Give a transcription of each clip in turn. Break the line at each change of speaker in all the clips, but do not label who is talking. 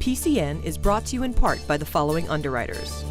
PCN is brought to you in part by the following underwriters.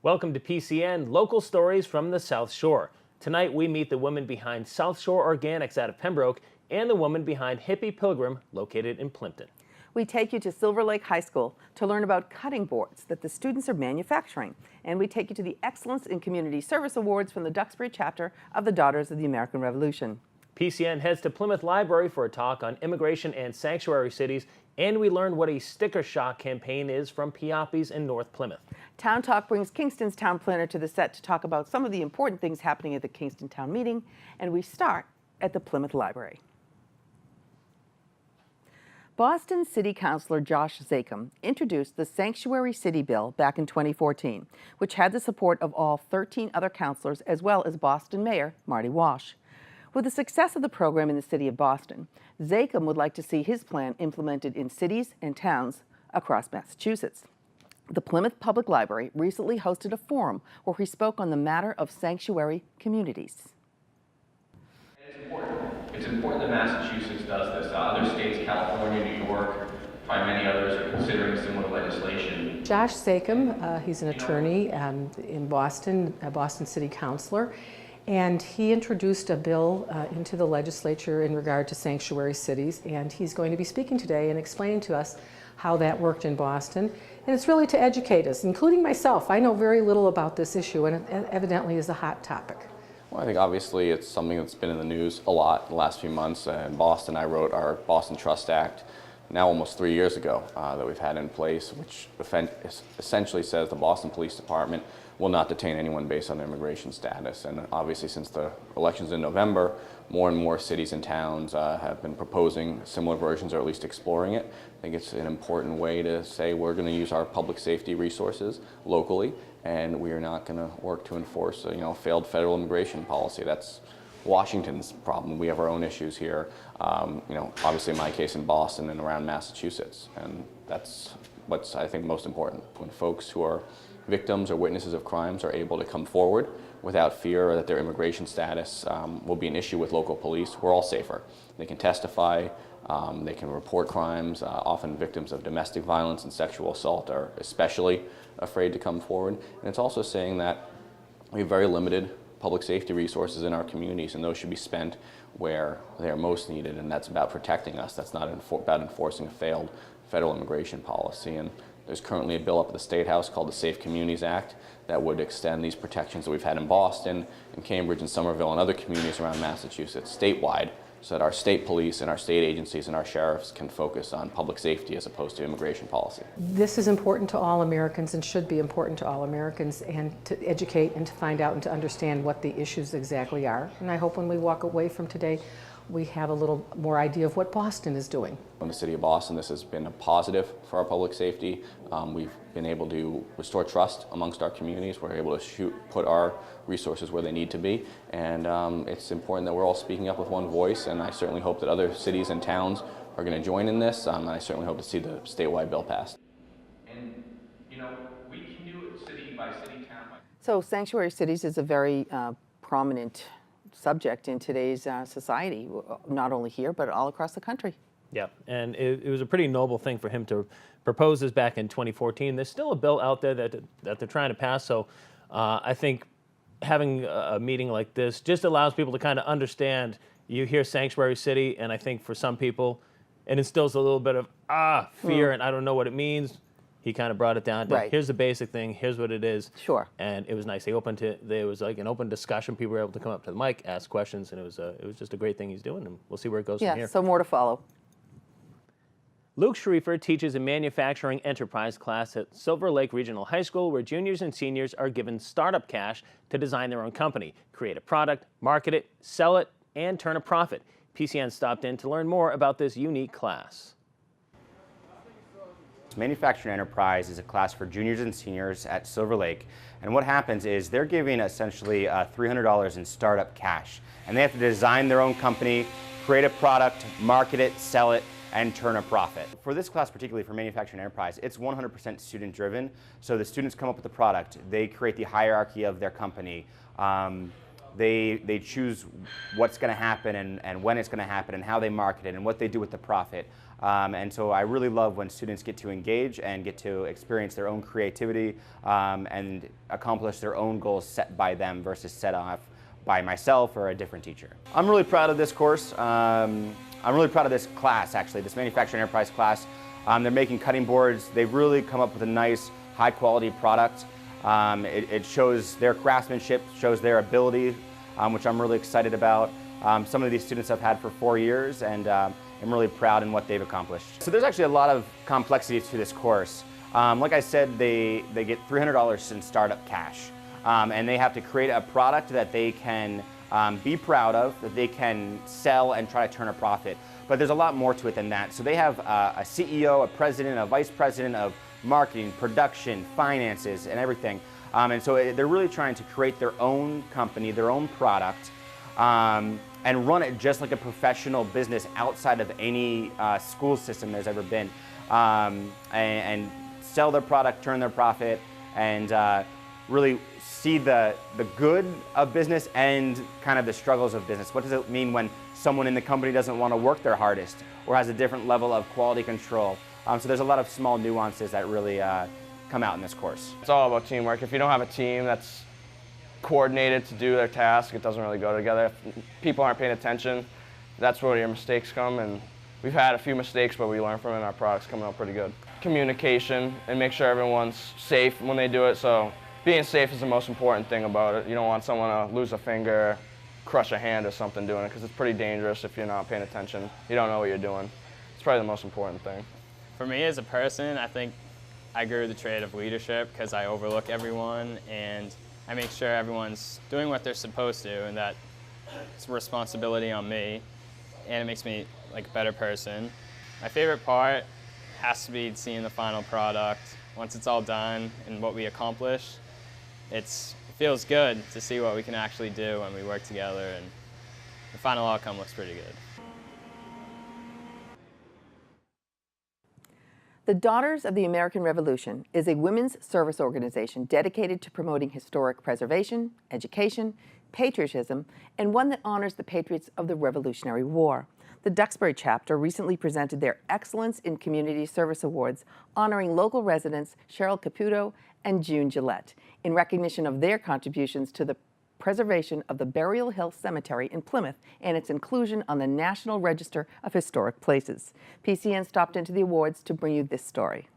Welcome to PCN, local stories from the South Shore. Tonight we meet the woman behind South Shore Organics out of Pembroke and the woman behind Hippie Pilgrim located in Plimpton.
We take you to Silver Lake High School to learn about cutting boards that the students are manufacturing. And we take you to the Excellence in Community Service Awards from the Duxbury chapter of the Daughters of the American Revolution.
PCN heads to Plymouth Library for a talk on immigration and sanctuary cities, and we learn what a sticker shock campaign is from Piappi's in North Plymouth.
Town Talk brings Kingston's town planner to the set to talk about some of the important things happening at the Kingston Town Meeting, and we start at the Plymouth Library. Boston City Councilor Josh Zakum introduced the Sanctuary City Bill back in 2014, which had the support of all 13 other councilors as well as Boston Mayor Marty Walsh. With the success of the program in the city of Boston, Zakum would like to see his plan implemented in cities and towns across Massachusetts. The Plymouth Public Library recently hosted a forum where he spoke on the matter of sanctuary communities.
It's important that Massachusetts does this. Other states, California, New York, probably many others, are considering similar legislation.
Josh Zakum, he's an attorney in Boston, a Boston City Councilor, and he introduced a bill into the legislature in regard to sanctuary cities, and he's going to be speaking today and explaining to us how that worked in Boston. And it's really to educate us, including myself. I know very little about this issue, and it evidently is a hot topic.
Well, I think obviously it's something that's been in the news a lot in the last few months. In Boston, I wrote our Boston Trust Act now almost 3 years ago that we've had in place, which essentially says the Boston Police Department will not detain anyone based on their immigration status. And obviously since the elections in November, more and more cities and towns have been proposing similar versions or at least exploring it. I think it's an important way to say we're going to use our public safety resources locally, and we are not going to work to enforce a failed federal immigration policy. That's Washington's problem. We have our own issues here, obviously in my case in Boston and around Massachusetts, and that's what's I think most important. When folks who are victims or witnesses of crimes are able to come forward without fear that their immigration status will be an issue with local police, we're all safer. They can testify, they can report crimes. Often victims of domestic violence and sexual assault are especially afraid to come forward. And it's also saying that we have very limited public safety resources in our communities, and those should be spent where they are most needed, and that's about protecting us. That's not about enforcing a failed federal immigration policy. And there's currently a bill up at the State House called the Safe Communities Act that would extend these protections that we've had in Boston, and Cambridge, and Somerville, and other communities around Massachusetts statewide, so that our state police and our state agencies and our sheriffs can focus on public safety as opposed to immigration policy.
This is important to all Americans and should be important to all Americans, and to educate and to find out and to understand what the issues exactly are. And I hope when we walk away from today, we have a little more idea of what Boston is doing.
In the city of Boston, this has been a positive for our public safety. We've been able to restore trust amongst our communities. We're able to put our resources where they need to be. And it's important that we're all speaking up with one voice, and I certainly hope that other cities and towns are going to join in this. And I certainly hope to see the statewide bill passed.
And, we can do it city by city, town by...
So sanctuary cities is a very prominent subject in today's society, not only here, but all across the country.
Yeah, and it was a pretty noble thing for him to propose this back in 2014. There's still a bill out there that they're trying to pass, so I think having a meeting like this just allows people to kind of understand. You hear sanctuary city, and I think for some people, it instills a little bit of fear, and I don't know what it means. He kind of brought it down to, here's the basic thing, here's what it is.
Sure.
And it was nice. There was like an open discussion. People were able to come up to the mic, ask questions, and it was just a great thing he's doing, and we'll see where it goes from here.
Yeah, so more to follow.
Luke Schreifer teaches a manufacturing enterprise class at Silver Lake Regional High School, where juniors and seniors are given startup cash to design their own company, create a product, market it, sell it, and turn a profit. PCN stopped in to learn more about this unique class.
Manufacturing Enterprise is a class for juniors and seniors at Silver Lake, and what happens is they're giving essentially $300 in startup cash, and they have to design their own company, create a product, market it, sell it, and turn a profit. For this class, particularly for Manufacturing Enterprise, it's 100% student driven. So the students come up with the product, they create the hierarchy of their company, they choose what's going to happen and when it's going to happen and how they market it and what they do with the profit. And so I really love when students get to engage and get to experience their own creativity and accomplish their own goals set by them versus set off by myself or a different teacher. I'm really proud of this course. I'm really proud of this class, actually, this Manufacturing Enterprise class. They're making cutting boards. They've really come up with a nice, high-quality product. It shows their craftsmanship, shows their ability, which I'm really excited about. Some of these students I've had for 4 years, and I'm really proud in what they've accomplished. So there's actually a lot of complexity to this course. Like I said, they get $300 in startup cash, and they have to create a product that they can be proud of, that they can sell and try to turn a profit. But there's a lot more to it than that. So they have a CEO, a president, a vice president of marketing, production, finances, and everything. And so they're really trying to create their own company, their own product, and run it just like a professional business outside of any school system there's ever been. And sell their product, turn their profit, and really see the good of business and kind of the struggles of business. What does it mean when someone in the company doesn't want to work their hardest or has a different level of quality control? So there's a lot of small nuances that really come out in this course.
It's all about teamwork. If you don't have a team that's coordinated to do their task, it doesn't really go together. If people aren't paying attention, that's where your mistakes come, and we've had a few mistakes, but we learn from it, and our product's coming out pretty good. Communication, and make sure everyone's safe when they do it. So being safe is the most important thing about it. You don't want someone to lose a finger, crush a hand or something doing it, because it's pretty dangerous if you're not paying attention. You don't know what you're doing. It's probably the most important thing.
For me as a person, I think I grew the trait of leadership because I overlook everyone and I make sure everyone's doing what they're supposed to, and that it's a responsibility on me, and it makes me like a better person. My favorite part has to be seeing the final product. Once it's all done and what we accomplish, it feels good to see what we can actually do when we work together, and the final outcome looks pretty good.
The Daughters of the American Revolution is a women's service organization dedicated to promoting historic preservation, education, patriotism, and one that honors the patriots of the Revolutionary War. The Duxbury chapter recently presented their Excellence in Community Service Awards, honoring local residents Cheryl Caputo and June Gillette in recognition of their contributions to the preservation of the Burial Hill Cemetery in Plymouth and its inclusion on the National Register of Historic Places. PCN stopped into the awards to bring you this story.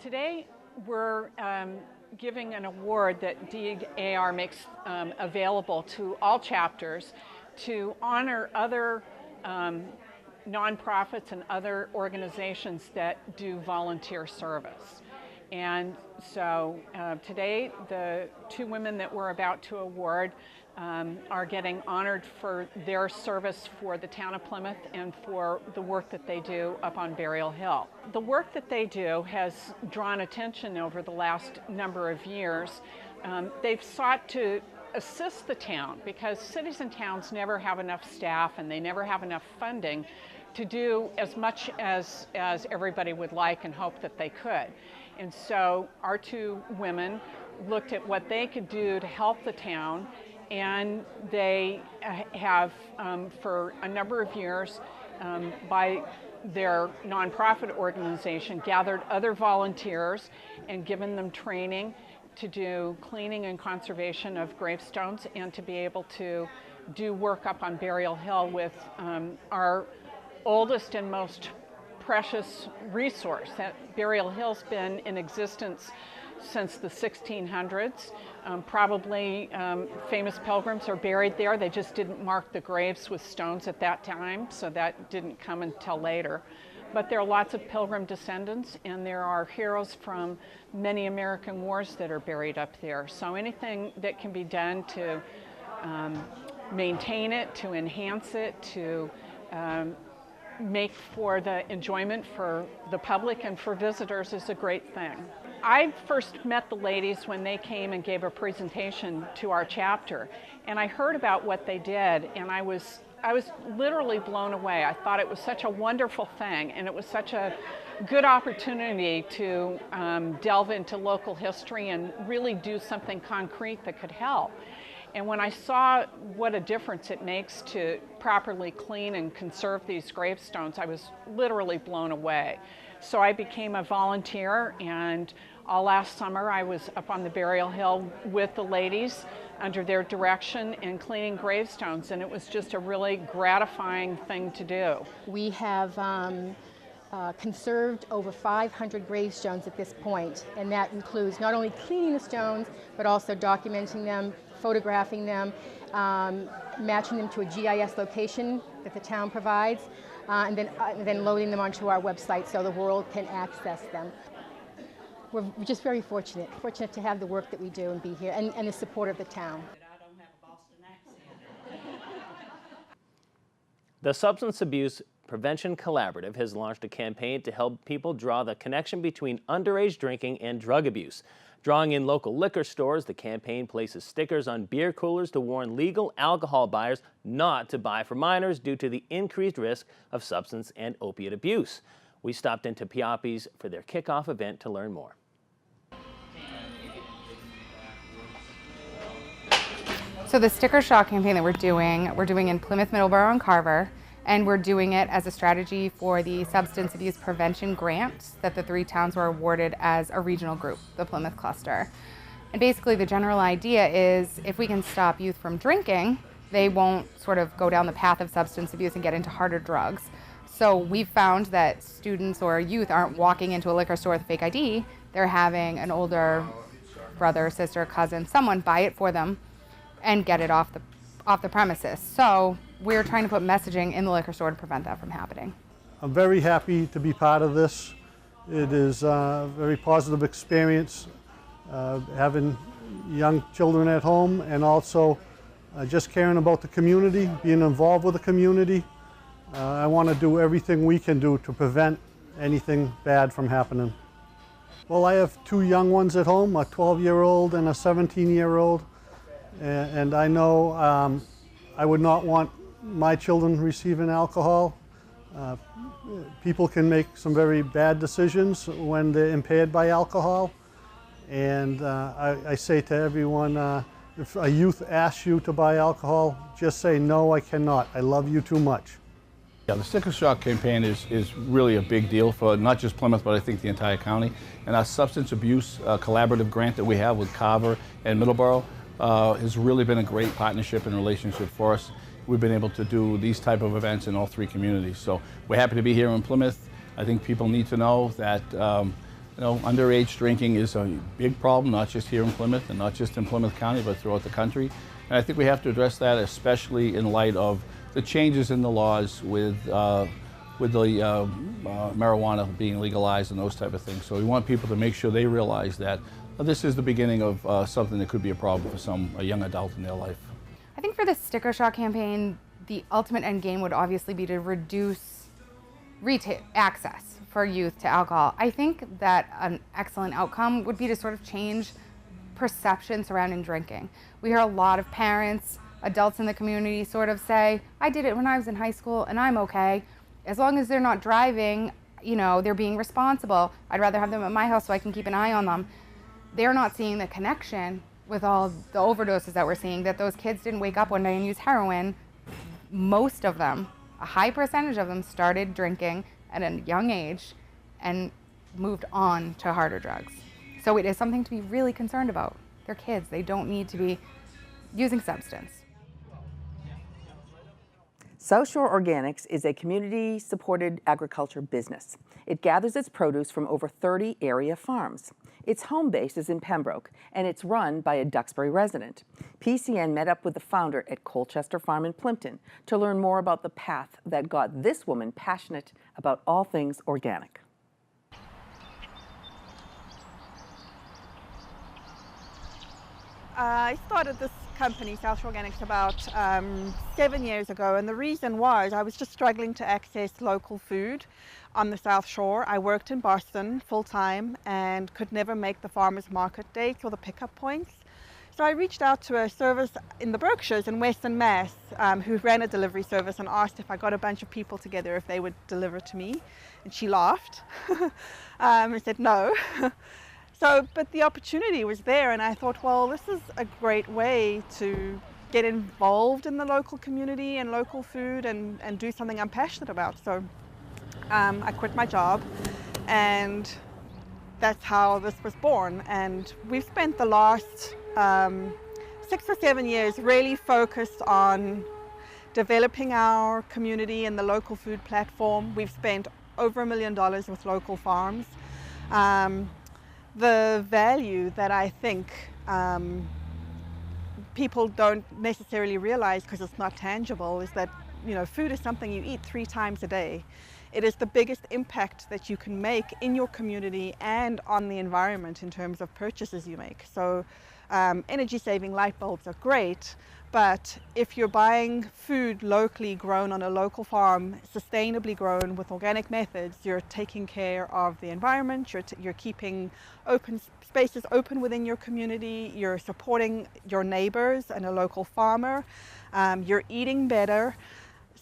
Today we're giving an award that DAR makes available to all chapters to honor other nonprofits and other organizations that do volunteer service. And so today, the two women that we're about to award are getting honored for their service for the town of Plymouth and for the work that they do up on Burial Hill. The work that they do has drawn attention over the last number of years. They've sought to assist the town because cities and towns never have enough staff and they never have enough funding to do as much as everybody would like and hope that they could. And so our two women looked at what they could do to help the town, and they have, for a number of years, by their nonprofit organization, gathered other volunteers and given them training to do cleaning and conservation of gravestones and to be able to do work up on Burial Hill with our oldest and most precious resource. That Burial Hill's been in existence since the 1600s. Probably famous pilgrims are buried there. They just didn't mark the graves with stones at that time, so that didn't come until later. But there are lots of pilgrim descendants, and there are heroes from many American wars that are buried up there. So anything that can be done to maintain it, to enhance it, to make for the enjoyment for the public and for visitors is a great thing. I first met the ladies when they came and gave a presentation to our chapter, and I heard about what they did, and I was literally blown away. I thought it was such a wonderful thing, and it was such a good opportunity to delve into local history and really do something concrete that could help. And when I saw what a difference it makes to properly clean and conserve these gravestones, I was literally blown away. So I became a volunteer, and all last summer I was up on the burial hill with the ladies under their direction and cleaning gravestones, and it was just a really gratifying thing to do.
We have conserved over 500 gravestones at this point, and that includes not only cleaning the stones, but also documenting them, photographing them, matching them to a GIS location that the town provides, and then loading them onto our website so the world can access them. We're just very fortunate to have the work that we do and be here, and the support of the town.
The Substance Abuse Prevention Collaborative has launched a campaign to help people draw the connection between underage drinking and drug abuse. Drawing in local liquor stores, the campaign places stickers on beer coolers to warn legal alcohol buyers not to buy for minors due to the increased risk of substance and opiate abuse. We stopped into Piappi's for their kickoff event to learn more.
So the sticker shock campaign that we're doing in Plymouth, Middleborough, and Carver, and we're doing it as a strategy for the substance abuse prevention grant that the 3 towns were awarded as a regional group, the Plymouth cluster. And basically the general idea is if we can stop youth from drinking, they won't sort of go down the path of substance abuse and get into harder drugs. So we've found that students or youth aren't walking into a liquor store with a fake ID, they're having an older brother, sister, cousin, someone buy it for them and get it off the premises. So we're trying to put messaging in the liquor store to prevent that from happening.
I'm very happy to be part of this. It is a very positive experience having young children at home, and also just caring about the community, being involved with the community. I want to do everything we can do to prevent anything bad from happening. Well, I have 2 young ones at home, a 12-year-old and a 17-year-old. And I know I would not want my children receiving alcohol. People can make some very bad decisions when they're impaired by alcohol. And I say to everyone, if a youth asks you to buy alcohol, just say, no, I cannot. I love you too much.
Yeah, the Sticker Shock campaign is really a big deal for not just Plymouth, but I think the entire county. And our substance abuse collaborative grant that we have with Carver and Middleborough has really been a great partnership and relationship for us. We've been able to do these type of events in all 3 communities. So we're happy to be here in Plymouth. I think people need to know that underage drinking is a big problem, not just here in Plymouth and not just in Plymouth County, but throughout the country. And I think we have to address that, especially in light of the changes in the laws with the marijuana being legalized and those type of things. So we want people to make sure they realize that this is the beginning of something that could be a problem for a young adult in their life.
I think for the Sticker Shock campaign, the ultimate end game would obviously be to reduce retail access for youth to alcohol. I think that an excellent outcome would be to sort of change perception surrounding drinking. We hear a lot of parents, adults in the community sort of say, I did it when I was in high school and I'm okay. As long as they're not driving, they're being responsible. I'd rather have them at my house so I can keep an eye on them. They're not seeing the connection with all the overdoses that we're seeing, that those kids didn't wake up one day and use heroin. Most of them, a high percentage of them, started drinking at a young age and moved on to harder drugs. So it is something to be really concerned about. They're kids. They don't need to be using substance.
South Shore Organics is a community-supported agriculture business. It gathers its produce from over 30 area farms. Its home base is in Pembroke, and it's run by a Duxbury resident. PCN met up with the founder at Colchester Farm in Plimpton to learn more about the path that got this woman passionate about all things organic.
I started this company, South Shore Organics, about 7 years ago, and the reason was I was just struggling to access local food on the South Shore. I worked in Boston full-time and could never make the farmers market dates or the pickup points. So I reached out to a service in the Berkshires in Western Mass who ran a delivery service and asked if I got a bunch of people together if they would deliver to me, and she laughed and said no. But the opportunity was there, and I thought, well, this is a great way to get involved in the local community and local food and do something I'm passionate about. So I quit my job, and that's how this was born. And we've spent the last 6 or 7 years really focused on developing our community and the local food platform. We've spent over $1 million with local farms. The value that I think people don't necessarily realize because it's not tangible is that, you know, food is something you eat 3 times a day. It is the biggest impact that you can make in your community and on the environment in terms of purchases you make. So energy saving light bulbs are great, but if you're buying food locally grown on a local farm, sustainably grown with organic methods, you're taking care of the environment, you're keeping open spaces open within your community, you're supporting your neighbors and a local farmer, you're eating better.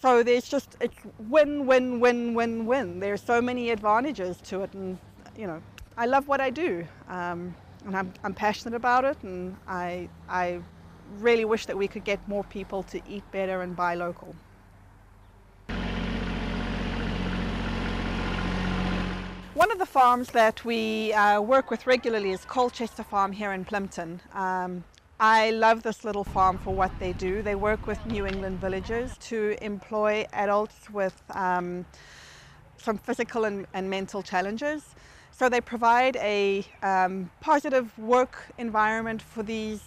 So there's just, it's win, win, win, win, win. There's so many advantages to it, and you know, I love what I do, and I'm passionate about it, and I really wish that we could get more people to eat better and buy local. One of the farms that we work with regularly is Colchester Farm here in Plimpton. I love this little farm for what they do. They work with New England villagers to employ adults with some physical and mental challenges. So they provide a positive work environment for these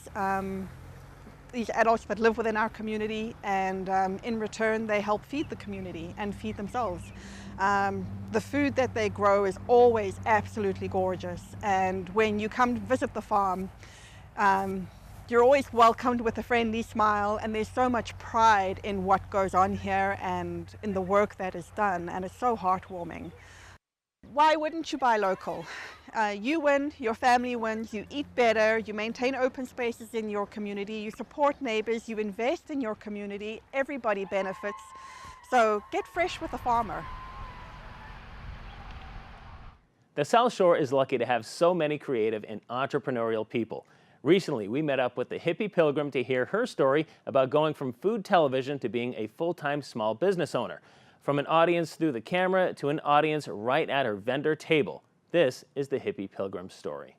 adults that live within our community, and in return they help feed the community and feed themselves. The food that they grow is always absolutely gorgeous, and when you come to visit the farm, you're always welcomed with a friendly smile, and there's so much pride in what goes on here and in the work that is done, and it's so heartwarming. Why wouldn't you buy local? You win, your family wins, you eat better, you maintain open spaces in your community, you support neighbors, you invest in your community, everybody benefits. So get fresh with the farmer.
The South Shore is lucky to have so many creative and entrepreneurial people. Recently, we met up with the Hippie Pilgrim to hear her story about going from food television to being a full-time small business owner. From an audience through the camera to an audience right at her vendor table. This is the Hippie Pilgrim story.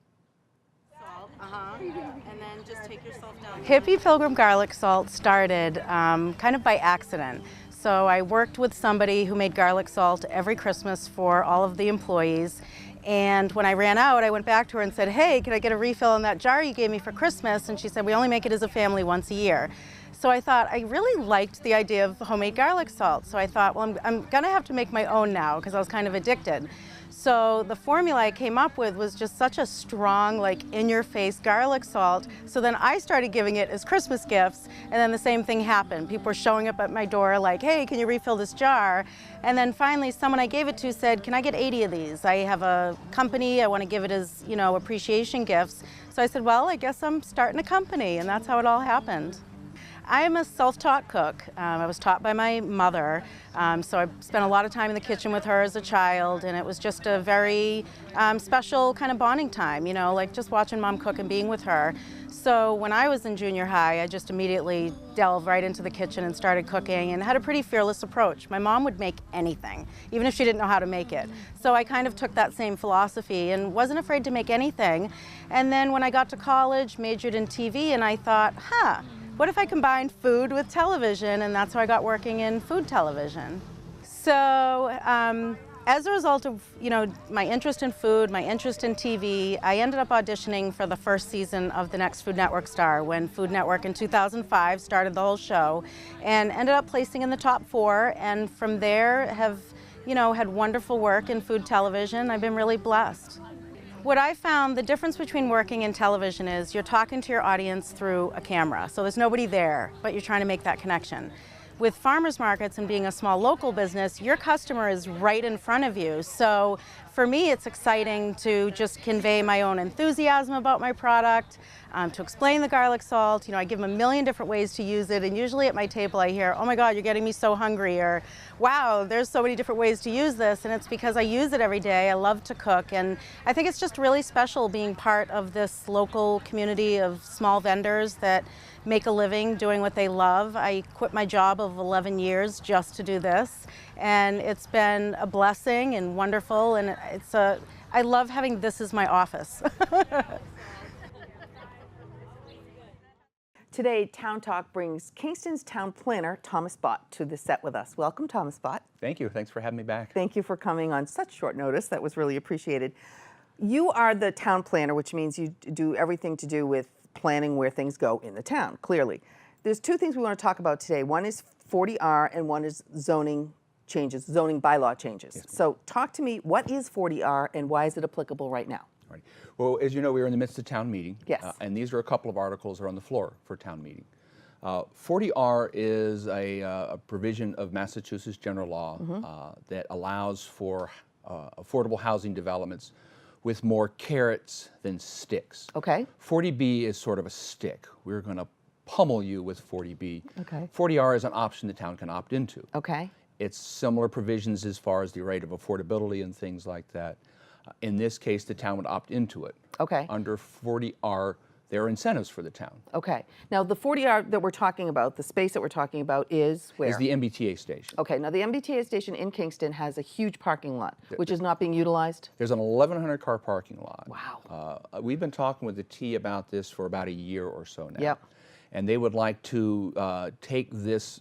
And then just take your salt down.
Hippie Pilgrim garlic salt started kind of by accident. So I worked with somebody who made garlic salt every Christmas for all of the employees. And when I ran out, I went back to her and said, hey, can I get a refill on that jar you gave me for Christmas? And she said, we only make it as a family once a year. So I thought I really liked the idea of homemade garlic salt. So I thought, well, I'm gonna have to make my own now because I was kind of addicted. So the formula I came up with was just such a strong, like in-your-face garlic salt. So then I started giving it as Christmas gifts, and then the same thing happened. People were showing up at my door like, hey, can you refill this jar? And then finally someone I gave it to said, can I get 80 of these? I have a company, I want to give it as, you know, appreciation gifts. So I said, well, I guess I'm starting a company, and that's how it all happened. I am a self-taught cook. I was taught by my mother, so I spent a lot of time in the kitchen with her as a child, and it was just a very special kind of bonding time, you know, like just watching Mom cook and being with her. So when I was in junior high, I just immediately delved right into the kitchen and started cooking and had a pretty fearless approach. My mom would make anything, even if she didn't know how to make it. So I kind of took that same philosophy and wasn't afraid to make anything. And then when I got to college, majored in TV, and I thought, what if I combined food with television? And that's how I got working in food television. So as a result of, my interest in food, my interest in TV, I ended up auditioning for the first season of the next Food Network Star when Food Network in 2005 started the whole show, and ended up placing in the top 4, and from there have, had wonderful work in food television. I've been really blessed. What I found, the difference between working in television is you're talking to your audience through a camera, so there's nobody there, but you're trying to make that connection. With farmers markets and being a small local business, your customer is right in front of you. So for me, it's exciting to just convey my own enthusiasm about my product, to explain the garlic salt. I give them a million different ways to use it, and usually at my table I hear, "Oh my God, you're getting me so hungry," or "Wow, there's so many different ways to use this," and it's because I use it every day. I love to cook, and I think it's just really special being part of this local community of small vendors that make a living doing what they love. I quit my job of 11 years just to do this, and it's been a blessing and wonderful, and I love having this as my office.
Today, Town Talk brings Kingston's town planner, Thomas Bott, to the set with us. Welcome, Thomas Bott.
Thank you. Thanks for having me back.
Thank you for coming on such short notice. That was really appreciated. You are the town planner, which means you do everything to do with planning where things go in the town, clearly. There's 2 things we want to talk about today. One is 40R and one is zoning changes, zoning bylaw changes.
Yes,
so talk to me, what is 40R and why is it applicable right now?
Right. Well, as you know, we are in the midst of town meeting.
Yes.
And these are a couple of articles that are on the floor for town meeting. 40R is a provision of Massachusetts general law that allows for affordable housing developments with more carrots than sticks.
Okay.
40B is sort of a stick. We're going to pummel you with 40B.
Okay.
40R is an option the town can opt into.
Okay.
It's similar provisions as far as the rate of affordability and things like that. In this case, the town would opt into it.
Okay.
Under 40R, there are incentives for the town.
Okay. Now, the 40R that we're talking about, the space that we're talking about is where?
Is the MBTA station.
Okay. Now, the MBTA station in Kingston has a huge parking lot, which is not being utilized?
There's an 1,100 car parking lot.
Wow.
We've been talking with the T about this for about a year or so now.
Yep.
And they would like to take this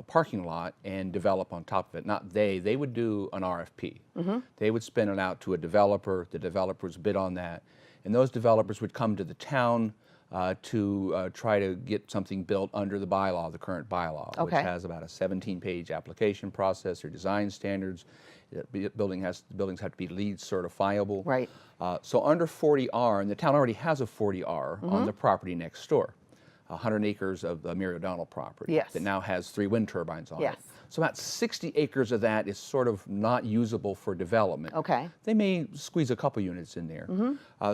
parking lot and develop on top of it. Not they would do an RFP. They would spin it out to a developer. The developers bid on that. And those developers would come to the town to try to get something built under the bylaw, the current bylaw, which has about a 17-page application process or design standards. Buildings have to be LEED certifiable.
Right.
So under 40R, and the town already has a 40R on the property next door. 100 acres of the Mary O'Donnell property that now has 3 wind turbines on it. So about 60 acres of that is sort of not usable for development.
Okay.
They may squeeze a couple units in there.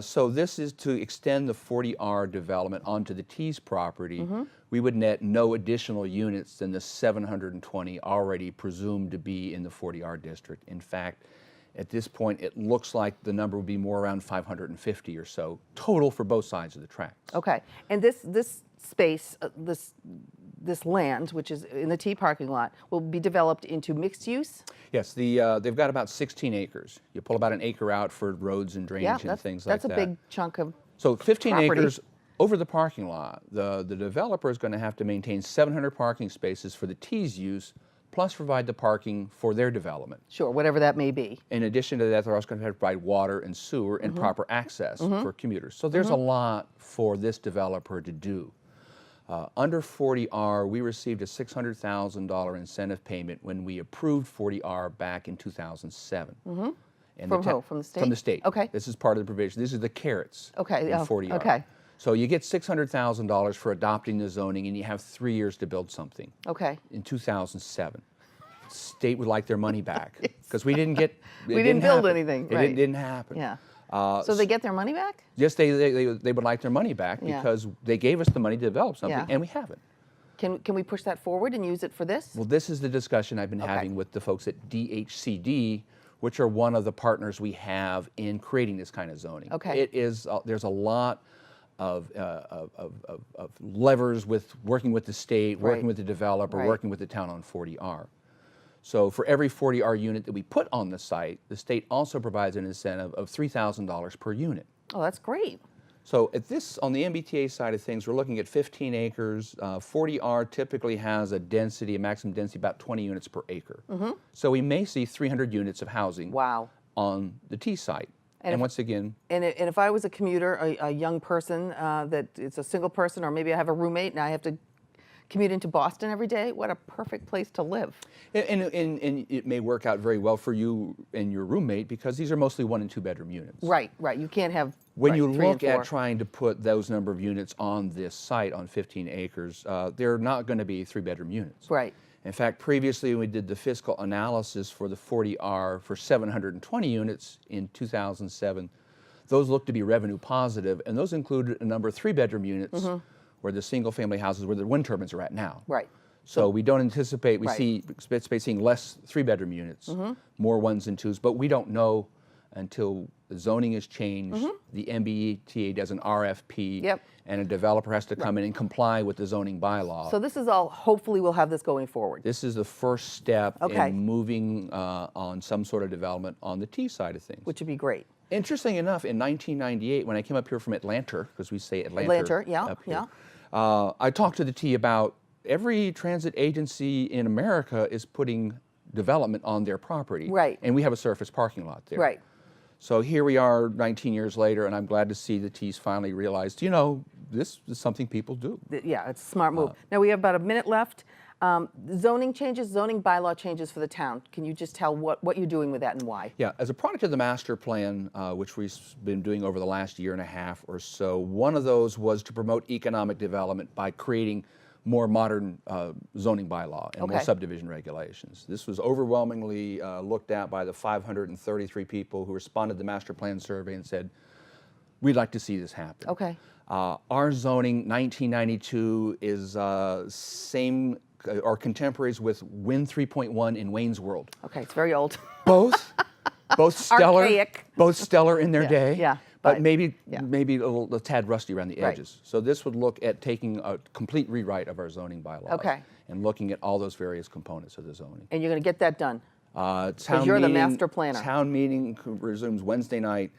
So this is to extend the 40R development onto the T's property. We would net no additional units than the 720 already presumed to be in the 40R district. In fact, at this point, it looks like the number would be more around 550 or so total for both sides of the tracks.
Okay. And this space, this land, which is in the T parking lot, will be developed into mixed use?
Yes, they've got about 16 acres. You pull about an acre out for roads and drainage and things like that.
That's a big chunk of
So 15
property.
acres over the parking lot. The developer is going to have to maintain 700 parking spaces for the T's use, plus provide the parking for their development.
Sure, whatever that may be.
In addition to that, they're also going to have to provide water and sewer and proper access for commuters. So there's a lot for this developer to do. Under 40R, we received a $600,000 incentive payment when we approved 40R back in 2007. And
From who? From the state?
From the state.
Okay.
This is part of the provision. These are the carrots in 40R.
Okay.
So you get $600,000 for adopting the zoning, and you have 3 years to build something.
Okay.
In 2007. State would like their money back because we didn't get.
We didn't build anything.
It didn't happen.
Yeah. So they get their money back?
Yes, they would like their money back because they gave us the money to develop something, and we haven't.
Can we push that forward and use it for this?
Well, this is the discussion I've been having with the folks at DHCD, which are one of the partners we have in creating this kind of zoning.
Okay.
It is. There's a lot of levers with working with the state, working with the developer, working with the town on 40R. So for every 40R unit that we put on the site, the state also provides an incentive of $3,000 per unit.
Oh, that's great.
So at this, on the MBTA side of things, we're looking at 15 acres. 40R typically has a density, a maximum density about 20 units per acre. So we may see 300 units of housing on the T site. And once again...
And if I was a commuter, a young person that it's a single person, or maybe I have a roommate and I have to commute into Boston every day, what a perfect place to live.
And it may work out very well for you and your roommate because these are mostly 1 and 2 bedroom units.
Right, right. You can't have
When you
3 and
look at
4.
trying to put those number of units on this site on 15 acres, they're not going to be 3 bedroom units.
Right.
In fact, previously we did the fiscal analysis for the 40R for 720 units in 2007. Those looked to be revenue positive, and those included a number of 3 bedroom units where the single family houses where the wind turbines are at now.
Right.
So we don't anticipate, we
Right.
expect seeing less 3 bedroom units, more 1s and 2s, but we don't know until the zoning is changed, the MBTA does an RFP, and a developer has to come in and comply with the zoning bylaw.
So this is all, hopefully we'll have this going forward.
This is the first step in moving on some sort of development on the T side of things.
Which would be great.
Interesting enough, in 1998, when I came up here from Atlanta, because we say Atlanta up here, I talked to the T about every transit agency in America is putting development on their property.
Right.
And we have a surface parking lot there.
Right.
So here we are 19 years later, and I'm glad to see the T's finally realized, you know, this is something people do.
Yeah, it's a smart move. Now we have about a minute left. Zoning changes, zoning bylaw changes for the town. Can you just tell what you're doing with that and why?
Yeah, as a product of the master plan, which we've been doing over the last year and a half or so, one of those was to promote economic development by creating more modern zoning bylaw and more subdivision regulations. This was overwhelmingly looked at by the 533 people who responded to the master plan survey and said, we'd like to see this happen.
Okay.
Our zoning, 1992, is same or contemporaries with Win 3.1 in Wayne's World.
Okay, it's very old.
Both stellar,
Archaic.
both stellar in their day.
Yeah.
But maybe a tad rusty around the
Right.
edges. So this would look at taking a complete rewrite of our zoning bylaws and looking at all those various components of the zoning.
And you're going to get that done.
Town
you're the
meeting-
master planner.
Town meeting resumes Wednesday night.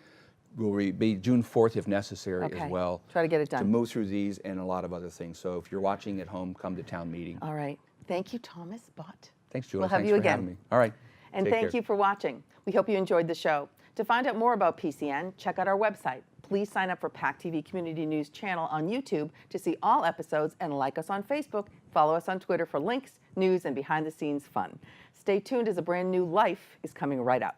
Will be June 4th if necessary as well.
Try to get it done.
To move through these and a lot of other things. So if you're watching at home, come to town meeting.
All right. Thank you, Thomas Bott.
Thanks, Julie.
We'll have
Thanks
you
for
again.
having me. All right.
And
Take
thank
care.
you for watching. We hope you enjoyed the show. To find out more about PCN, check out our website. Please sign up for PACTV Community News channel on YouTube to see all episodes and like us on Facebook. Follow us on Twitter for links, news, and behind-the-scenes fun. Stay tuned as a brand new Life is coming right up.